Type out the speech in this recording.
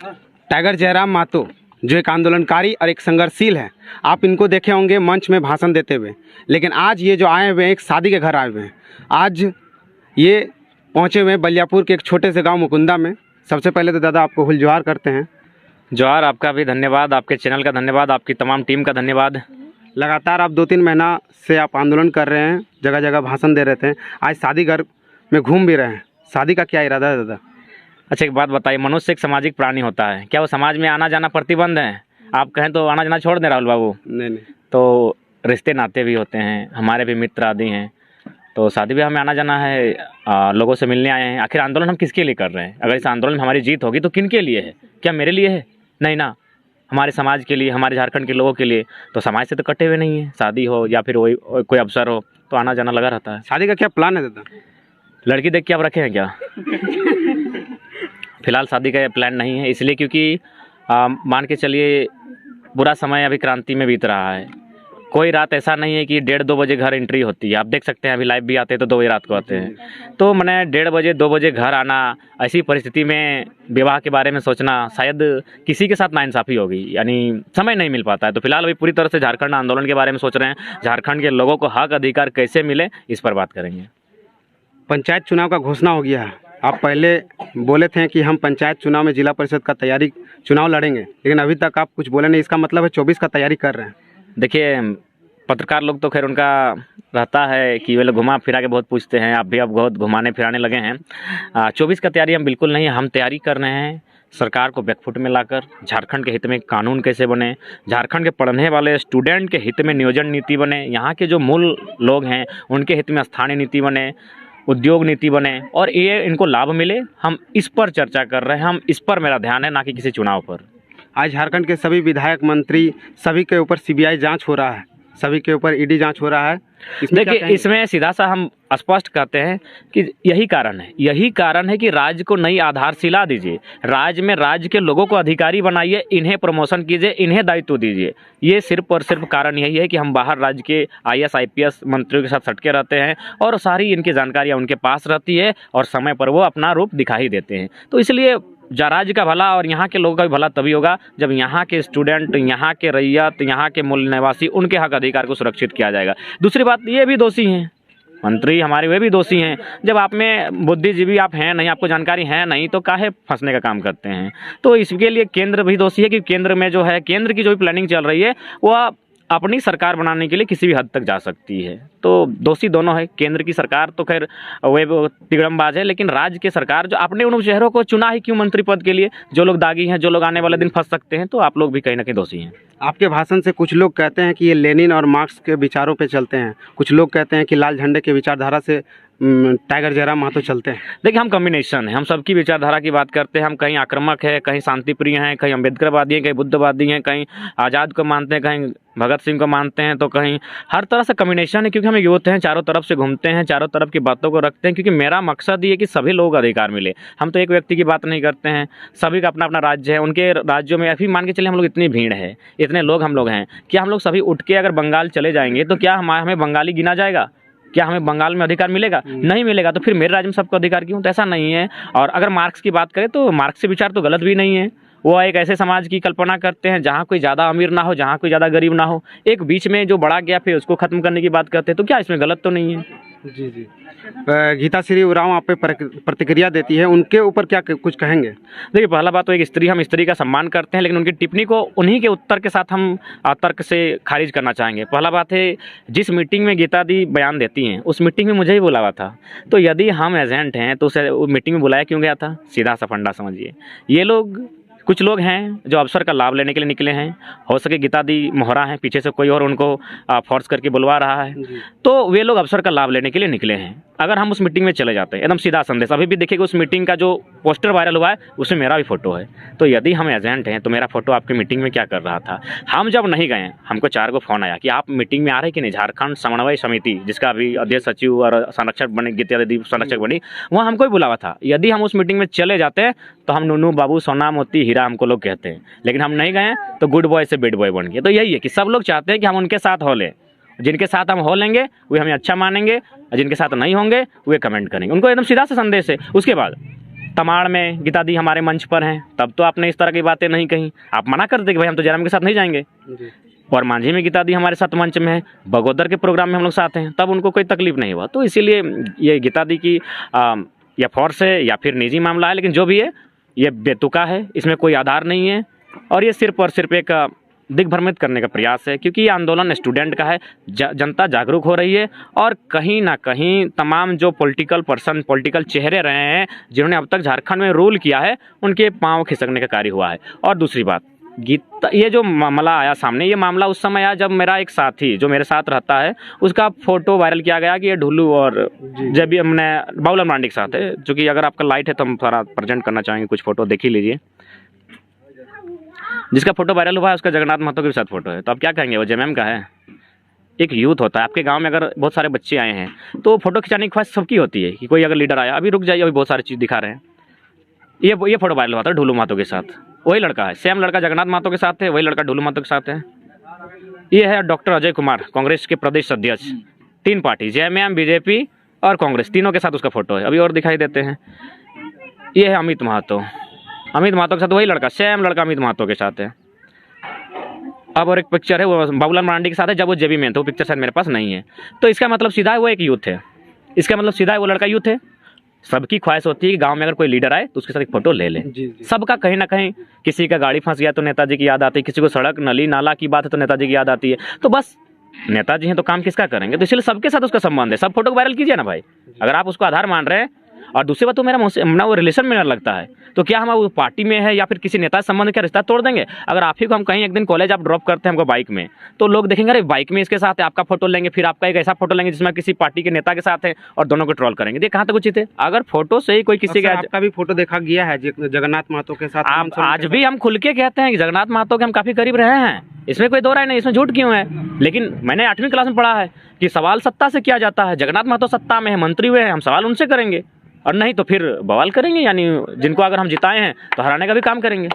Tiger Jairam Mahato जो एक आंदोलनकारी और एक संघर्षशील है, आप इनको देखे होंगे मंच में भाषण देते हुए, लेकिन आज ये जो आए हुए हैं एक शादी के घर आए हुए हैं। आज ये पहुँचे हुए हैं बलियापुर के एक छोटे से गांव मुकुंदा में। सबसे पहले तो दादा आपको हुल जोहार करते हैं। जोहार, आपका भी धन्यवाद, आपके चैनल का धन्यवाद, आपकी तमाम टीम का धन्यवाद। लगातार आप 2-3 महीना से आप आंदोलन कर रहे हैं, जगह जगह भाषण दे रहे थे, आज शादी घर में घूम भी रहे हैं। शादी का क्या इरादा है दादा? अच्छा, एक बात बताइए, मनुष्य एक सामाजिक प्राणी होता है, क्या वो समाज में आना जाना प्रतिबंध है? आप कहें तो आना जाना छोड़ दें राहुल बाबू? नहीं। तो रिश्ते नाते भी होते हैं, हमारे भी मित्र आदि हैं, तो शादी भी हमें आना जाना है, लोगों से मिलने आए हैं। आखिर आंदोलन हम किसके लिए कर रहे हैं? अगर इस आंदोलन में हमारी जीत होगी तो किन के लिए है? क्या मेरे लिए है? नहीं ना, हमारे समाज के लिए, हमारे झारखंड के लोगों के लिए। तो समाज से तो कटे हुए नहीं है, शादी हो या फिर वही कोई अवसर हो तो आना जाना लगा रहता है। शादी का क्या प्लान है दादा? लड़की देख के आप रखे हैं क्या? फिलहाल शादी का प्लान नहीं है, इसलिए क्योंकि मान के चलिए बुरा समय अभी क्रांति में बीत रहा है। कोई रात ऐसा नहीं है कि 1:30-2 बजे घर एंट्री होती है। आप देख सकते हैं अभी लाइव भी आते हैं तो 2 बजे रात को आते हैं। तो मैंने 1:30 बजे 2 बजे घर आना, ऐसी परिस्थिति में विवाह के बारे में सोचना शायद किसी के साथ नाइंसाफ़ी होगी, यानी समय नहीं मिल पाता है। तो फिलहाल अभी पूरी तरह से झारखंड आंदोलन के बारे में सोच रहे हैं। झारखंड के लोगों को हक अधिकार कैसे मिले, इस पर बात करेंगे। पंचायत चुनाव का घोषणा हो गया है। आप पहले बोले थे कि हम पंचायत चुनाव में जिला परिषद का चुनाव लड़ेंगे, लेकिन अभी तक आप कुछ बोले नहीं। इसका मतलब है 24 का तैयारी कर रहे हैं? देखिए, पत्रकार लोग तो खैर उनका रहता है कि वे लोग घुमा फिरा के बहुत पूछते हैं। आप भी अब बहुत घुमाने फिराने लगे हैं। 24 का तैयारी हम बिल्कुल नहीं, हम तैयारी कर रहे हैं सरकार को बैकफुट में लाकर। झारखंड के हित में कानून कैसे बने, झारखंड के पढ़ने वाले स्टूडेंट के हित में नियोजन नीति बने, यहाँ के जो मूल लोग हैं उनके हित में स्थानीय नीति बने, उद्योग नीति बने और ये इनको लाभ मिले। हम इस पर चर्चा कर रहे हैं, हम इस पर मेरा ध्यान है, ना कि किसी चुनाव पर। आज झारखंड के सभी विधायक मंत्री सभी के ऊपर सीबीआई जांच हो रहा है, सभी के ऊपर ईडी जांच हो रहा है। देखिए, इसमें सीधा सा हम स्पष्ट कहते हैं कि यही कारण है कि राज्य को नई आधारशिला दीजिए, राज्य में राज्य के लोगों को अधिकारी बनाइए, इन्हें प्रमोशन कीजिए, इन्हें दायित्व दीजिए। ये सिर्फ और सिर्फ कारण यही है कि हम बाहर राज्य के IAS IPS मंत्रियों के साथ सटके रहते हैं और सारी इनकी जानकारियाँ उनके पास रहती है और समय पर वो अपना रूप दिखा ही देते हैं। तो इसलिए राज्य का भला और यहाँ के लोगों का भी भला तभी होगा जब यहाँ के स्टूडेंट, यहाँ के रैयत, यहाँ के मूल निवासी, उनके हक अधिकार को सुरक्षित किया जाएगा। दूसरी बात, ये भी दोषी हैं मंत्री हमारे, वे भी दोषी हैं। जब आप में बुद्धिजीवी आप हैं नहीं, आपको जानकारी है नहीं, तो काहे फंसने का काम करते हैं? तो इसके लिए केंद्र भी दोषी है कि केंद्र में जो है, केंद्र की जो भी प्लानिंग चल रही है वह अपनी सरकार बनाने के लिए किसी भी हद तक जा सकती है। तो दोषी दोनों है। केंद्र की सरकार तो खैर वे तिगड़मबाज है, लेकिन राज्य की सरकार जो अपने उन चेहरों को चुना ही क्यों मंत्री पद के लिए, जो लोग दागी हैं, जो लोग आने वाले दिन फंस सकते हैं, तो आप लोग भी कहीं ना कहीं दोषी हैं। आपके भाषण से कुछ लोग कहते हैं कि ये लेनिन और मार्क्स के विचारों पे चलते हैं, कुछ लोग कहते हैं कि लाल झंडे के विचारधारा से टाइगर जयराम महतो चलते हैं। देखिए, हम कम्बिनेशन है, हम सबकी विचारधारा की बात करते हैं। हम कहीं आक्रामक है, कहीं शांतिप्रिय हैं, कहीं अम्बेडकरवादी हैं, कहीं बुद्धवादी हैं, कहीं आज़ाद को मानते हैं, कहीं भगत सिंह को मानते हैं, तो कहीं हर तरह से कम्बिनेशन है। क्योंकि हम यूथ हैं, चारों तरफ से घूमते हैं, चारों तरफ की बातों को रखते हैं, क्योंकि मेरा मकसद ये है कि सभी लोगों को अधिकार मिले। हम तो एक व्यक्ति की बात नहीं करते हैं, सभी का अपना अपना राज्य है। उनके राज्यों में अभी मान के चलिए हम लोग इतनी भीड़ है, इतने लोग हम लोग हैं, क्या हम लोग सभी उठ के अगर बंगाल चले जाएंगे तो क्या हमें बंगाली गिना जाएगा? क्या हमें बंगाल में अधिकार मिलेगा? नहीं मिलेगा। तो फिर मेरे राज्य में सबको अधिकार क्यों? तो ऐसा नहीं है। और अगर मार्क्स की बात करें तो मार्क्स के विचार तो गलत भी नहीं है। वो एक ऐसे समाज की कल्पना करते हैं जहाँ कोई ज़्यादा अमीर ना हो, जहाँ कोई ज़्यादा गरीब ना हो, एक बीच में जो बड़ा गैप है उसको खत्म करने की बात करते हैं। तो क्या इसमें गलत तो नहीं है? जी। गीता श्री उरांव आप पे प्रतिक्रिया देती है, उनके ऊपर क्या कुछ कहेंगे? देखिए, पहला बात तो एक स्त्री, हम स्त्री का सम्मान करते हैं, लेकिन उनकी टिप्पणी को उन्हीं के उत्तर के साथ हम तर्क से खारिज करना चाहेंगे। पहला बात है, जिस मीटिंग में गीता दी बयान देती हैं उस मीटिंग में मुझे ही बुलावा था। तो यदि हम एजेंट हैं तो उसे मीटिंग में बुलाया क्यों गया था? सीधा सा फंडा समझिए। ये लोग, कुछ लोग हैं जो अवसर का लाभ लेने के लिए निकले हैं। हो सके गीता दी मोहरा है, पीछे से कोई और उनको फोर्स करके बुलवा रहा है, तो वे लोग अवसर का लाभ लेने के लिए निकले हैं। अगर हम उस मीटिंग में चले जाते हैं, एकदम सीधा संदेश, अभी भी देखिएगा उस मीटिंग का जो पोस्टर वायरल हुआ है उसमें मेरा भी फोटो है। तो यदि हम एजेंट हैं तो मेरा फोटो आपकी मीटिंग में क्या कर रहा था? हम जब नहीं गए, हमको 4 को फोन आया कि आप मीटिंग में आ रहे कि नहीं। झारखंड समन्वय समिति, जिसका अभी अध्यक्ष सचिव और संरक्षक बने, गीता दी संरक्षक बनी, वहाँ हमको ही बुलावा था। यदि हम उस मीटिंग में चले जाते हैं तो हम नूनू बाबू सोना मोती हीरा हमको लोग कहते हैं, लेकिन हम नहीं गए तो गुड बॉय से बैड बॉय बन गए। तो यही है कि सब लोग चाहते हैं कि हम उनके साथ हो लें, जिनके साथ हम हो लेंगे वे हमें अच्छा मानेंगे, जिनके साथ नहीं होंगे वे कमेंट करेंगे। उनको एकदम सीधा सा संदेश है। उसके बाद तमाड़ में गीता दी हमारे मंच पर हैं, तब तो आपने इस तरह की बातें नहीं कही। आप मना कर दे कि भाई हम तो जयराम के साथ नहीं जाएंगे। और मांझी में गीता दी हमारे साथ मंच में है, बगोदर के प्रोग्राम में हम लोग साथ हैं, तब उनको कोई तकलीफ नहीं हुआ। तो इसीलिए ये गीता दी की या फोर्स है या फिर निजी मामला है, लेकिन जो भी है ये बेतुका है, इसमें कोई आधार नहीं है और ये सिर्फ और सिर्फ एक दिग्भ्रमित करने का प्रयास है। क्योंकि ये आंदोलन स्टूडेंट का है, जनता जागरूक हो रही है और कहीं ना कहीं तमाम जो पॉलिटिकल पर्सन, पॉलिटिकल चेहरे रहे हैं जिन्होंने अब तक झारखंड में रूल किया है, उनके पांव खिसकने का कार्य हुआ है। और दूसरी बात, गीता, ये जो मामला आया सामने, ये मामला उस समय आया जब मेरा एक साथी जो मेरे साथ रहता है उसका फोटो वायरल किया गया कि ये ढुल्लू और जब भी हमने बाबूलाल मरांडी के साथ है, जो कि अगर आपका लाइट है तो हम थोड़ा प्रेजेंट करना चाहेंगे, कुछ फोटो देख ही लीजिए। जिसका फोटो वायरल हुआ है उसका जगन्नाथ महतो के साथ फोटो है, तो आप क्या कहेंगे वो जेएमएम का है? एक यूथ होता है, आपके गांव में अगर बहुत सारे बच्चे आए हैं तो फोटो खिंचाने की ख्वाहिश सबकी होती है कि कोई अगर लीडर आया, अभी रुक जाइए, अभी बहुत सारी चीज़ दिखा रहे हैं। ये फोटो वायरल हुआ था ढुल्लू महतो के साथ, वही लड़का है, सेम लड़का जगन्नाथ महतो के साथ है, वही लड़का ढुल्लू महतो के साथ है। ये है डॉक्टर अजय कुमार, कांग्रेस के प्रदेश अध्यक्ष, 3 पार्टी जेएमएम, बीजेपी और कांग्रेस, तीनों के साथ उसका फोटो है। अभी और दिखाई देते हैं, ये है अमित महतो, अमित महतो के साथ वही लड़का, सेम लड़का अमित महतो के साथ है। अब और एक पिक्चर है वो बाबूलाल मरांडी के साथ है, जब वो जेबी में था, वो पिक्चर शायद मेरे पास नहीं है। तो इसका मतलब सीधा है वो एक यूथ है, इसका मतलब सीधा है वो लड़का यूथ है। सबकी ख्वाहिश होती है कि गांव में अगर कोई लीडर आए तो उसके साथ एक फोटो ले लें। सबका कहीं ना कहीं, किसी का गाड़ी फंस गया तो नेताजी की याद आती है, किसी को सड़क नली नाला की बात है तो नेताजी की याद आती है। तो बस नेताजी हैं तो काम किसका करेंगे, तो इसलिए सबके साथ उसका संबंध है। सब फोटो को वायरल कीजिए ना भाई, अगर आप उसको आधार मान रहे हैं। और दूसरी बात, तो मेरा ना वो रिलेशन में लगता है, तो क्या हम वो पार्टी में है या फिर किसी नेता से संबंध, क्या रिश्ता तोड़ देंगे? अगर आप ही को हम कहीं एक दिन कॉलेज आप ड्रॉप करते हैं हमको बाइक में, तो लोग देखेंगे अरे बाइक में इसके साथ है, आपका फोटो लेंगे, फिर आपका एक ऐसा फोटो लेंगे जिसमें किसी पार्टी के नेता के साथ है और दोनों को ट्रोल करेंगे। ये कहाँ तक उचित है? अगर फोटो से ही कोई किसी का, आपका भी फोटो देखा गया है जगन्नाथ महतो के साथ, आप आज भी हम खुल के कहते हैं कि जगन्नाथ महतो के हम काफी करीब रहे हैं, इसमें कोई दो राय नहीं, इसमें झूठ क्यों है? लेकिन मैंने 8वीं क्लास में पढ़ा है कि सवाल सत्ता से किया जाता है। जगन्नाथ महतो सत्ता में है, मंत्री हुए हैं, हम सवाल उनसे करेंगे, और नहीं तो फिर बवाल करेंगे। यानी जिनको अगर हम जिताए हैं तो हराने का भी काम करेंगे।